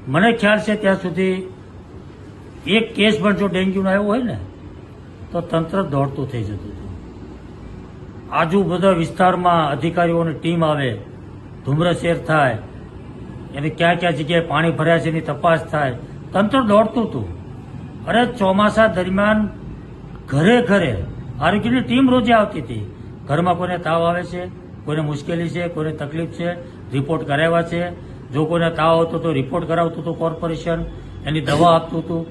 મને ખ્યાલ છે ત્યાં સુધી એક કેસ પણ જો ડેન્ગ્યુનો આવ્યો હોય ને તો તંત્ર દોડતું થઈ જતું હતું. આજુબાજુ વિસ્તારમાં અધિકારીઓની ટીમ આવે, ધુમ્રસેર થાય, એને ક્યાં ક્યાં જગ્યાએ પાણી ભર્યા છે એની તપાસ થાય, તંત્ર દોડતું હતું. અરે ચોમાસા દરમિયાન ઘરે ઘરે આરોગ્યની ટીમ રોજે આવતી હતી. ઘરમાં કોઈને તાવ આવે છે, કોઈને મુશ્કેલી છે, કોઈને તકલીફ છે, રિપોર્ટ કરાવ્યા છે. જો કોઈને તાવ આવતો તો રિપોર્ટ કરાવતું હતું કોર્પોરેશન, એની દવા આપતું હતું.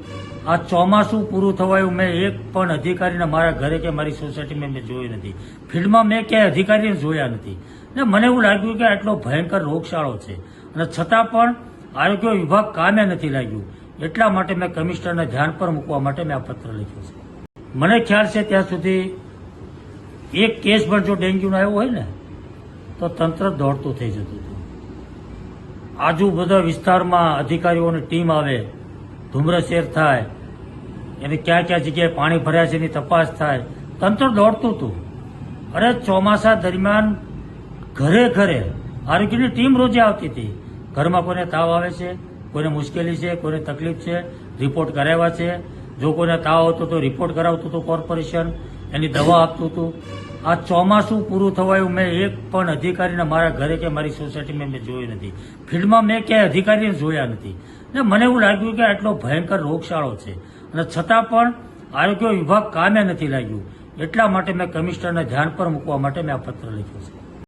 આ ચોમાસું પૂરું થવાયું મેં એક પણ અધિકારીને મારા ઘરે કે મારી સોસાયટીમાં મેં જોયું નથી. ફિલ્ડમાં મેં ક્યાંય અધિકારીને જોયા નથી. ને મને એવું લાગ્યું કે આટલો ભયંકર રોગચાળો છે અને છતાં પણ આરોગ્ય વિભાગ કામે નથી લાગ્યું. એટલા માટે મેં કમિશનરને ધ્યાન પર મૂકવા માટે મેં આ પત્ર લખ્યો છે. મને ખ્યાલ છે ત્યાં સુધી એક કેસ પણ જો ડેન્ગ્યુનો આવ્યો હોય ને તો તંત્ર દોડતું થઈ જતું હતું. આજુબાજુ વિસ્તારમાં અધિકારીઓની ટીમ આવે, ધુમ્રસેર થાય, એને ક્યાં ક્યાં જગ્યાએ પાણી ભર્યા છે એની તપાસ થાય, તંત્ર દોડતું હતું. અરે ચોમાસા દરમિયાન ઘરે ઘરે આરોગ્યની ટીમ રોજે આવતી હતી. ઘરમાં કોઈને તાવ આવે છે, કોઈને મુશ્કેલી છે, કોઈને તકલીફ છે, રિપોર્ટ કરાવ્યા છે. જો કોઈને તાવ આવતો તો રિપોર્ટ કરાવતું હતું કોર્પોરેશન, એની દવા આપતું હતું. આ ચોમાસું પૂરું થવાયું મેં એક પણ અધિકારીને મારા ઘરે કે મારી સોસાયટીમાં મેં જોયું નથી. ફિલ્ડમાં મેં ક્યાંય અધિકારીને જોયા નથી. ને મને એવું લાગ્યું કે આટલો ભયંકર રોગચાળો છે અને છતાં પણ આરોગ્ય વિભાગ કામે નથી લાગ્યું. એટલા માટે મેં કમિશનરને ધ્યાન પર મૂકવા માટે મેં આ પત્ર લખ્યો છે.